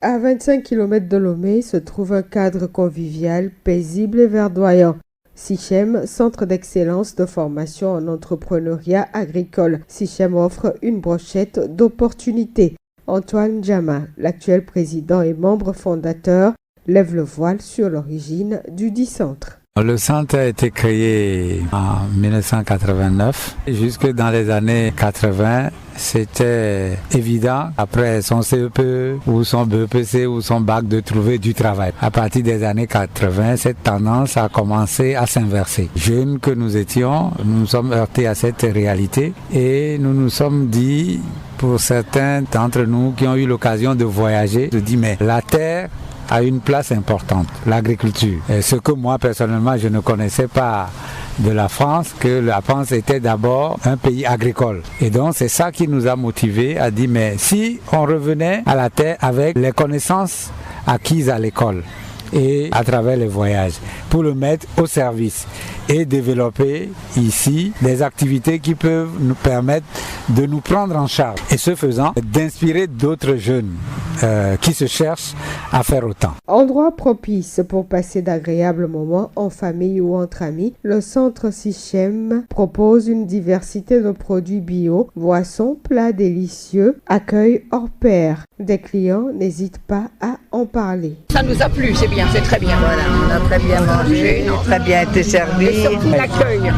À 25 km de Lomé se trouve un cadre convivial, paisible et verdoyant. Sichem, centre d'excellence de formation en entrepreneuriat agricole. Sichem offre une brochette d'opportunités. Antoine Djama, l'actuel président et membre fondateur, lève le voile sur l'origine du dit centre. Le centre a été créé en 1989. Jusque dans les années 80, c'était évident, après son CEP ou son BEPC ou son bac, de trouver du travail. À partir des années 80, cette tendance a commencé à s'inverser. Jeunes que nous étions, nous nous sommes heurtés à cette réalité et nous nous sommes dit, pour certains d'entre nous qui ont eu l'occasion de voyager, de dire mais la terre a une place importante, l'agriculture. Et ce que moi personnellement je ne connaissais pas de la France, que la France était d'abord un pays agricole. Et donc c'est ça qui nous a motivés à dire mais si on revenait à la terre avec les connaissances acquises à l'école et à travers les voyages, pour le mettre au service et développer ici des activités qui peuvent nous permettre de nous prendre en charge. Et ce faisant, d'inspirer d'autres jeunes qui se cherchent à faire autant. Endroit propice pour passer d'agréables moments en famille ou entre amis, le centre Sichem propose une diversité de produits bio, boissons, plats délicieux, accueil hors pair. Des clients n'hésitent pas à en parler. Ça nous a plu, c'est bien, c'est très bien. Voilà, on a très bien mangé, on a très bien été servi. Et surtout l'accueil.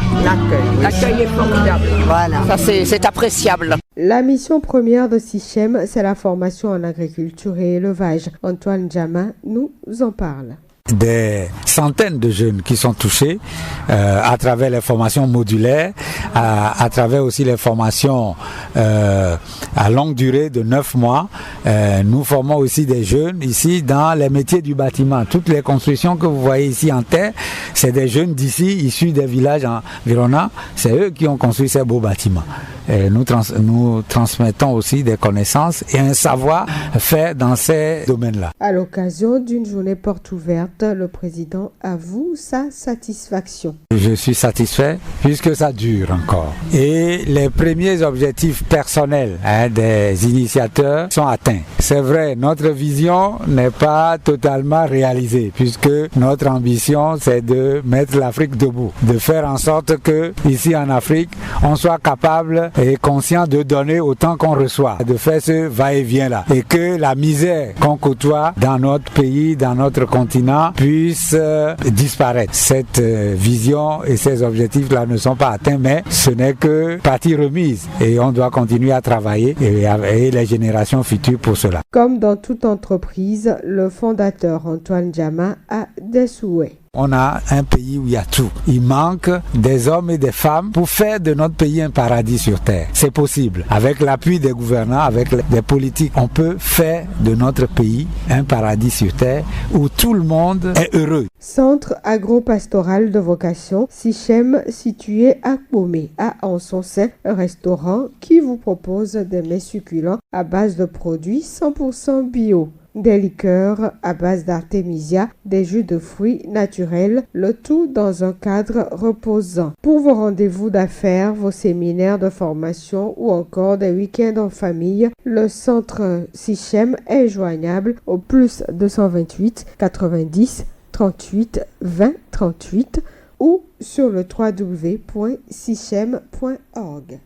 L'accueil est formidable. Voilà. Ça c'est appréciable. La mission première de Sichem, c'est la formation en agriculture et élevage. Antoine Djama nous en parle. Des centaines de jeunes qui sont touchés à travers les formations modulaires, à travers aussi les formations à longue durée de 9 mois. Nous formons aussi des jeunes ici dans les métiers du bâtiment. Toutes les constructions que vous voyez ici en terre, c'est des jeunes d'ici, issus des villages environnants. C'est eux qui ont construit ces beaux bâtiments. Et nous transmettons aussi des connaissances et un savoir-faire dans ces domaines-là. À l'occasion d'une journée porte ouverte, le président avoue sa satisfaction. Je suis satisfait puisque ça dure encore. Et les premiers objectifs personnels des initiateurs sont atteints. C'est vrai, notre vision n'est pas totalement réalisée puisque notre ambition c'est de mettre l'Afrique debout, de faire en sorte que ici en Afrique, on soit capable et conscient de donner autant qu'on reçoit, de faire ce va-et-vient là, et que la misère qu'on côtoie dans notre pays, dans notre continent, puisse disparaître. Cette vision et ces objectifs-là ne sont pas atteints, mais ce n'est que partie remise et on doit continuer à travailler et les générations futures pour cela. Comme dans toute entreprise, le fondateur Antoine Djama a des souhaits. On a un pays où il y a tout. Il manque des hommes et des femmes pour faire de notre pays un paradis sur terre. C'est possible. Avec l'appui des gouvernants, avec des politiques, on peut faire de notre pays un paradis sur terre où tout le monde est heureux. Centre agro-pastoral de vocation, Sichem, situé à Kpomé, à Ansonsin, un restaurant qui vous propose des mets succulents à base de produits 100% bio. Des liqueurs à base d'artémisia, des jus de fruits naturels, le tout dans un cadre reposant. Pour vos rendez-vous d'affaires, vos séminaires de formation ou encore des week-ends en famille, le centre Sichem est joignable au plus 228 90 38 20 38 ou sur le www.sichem.org.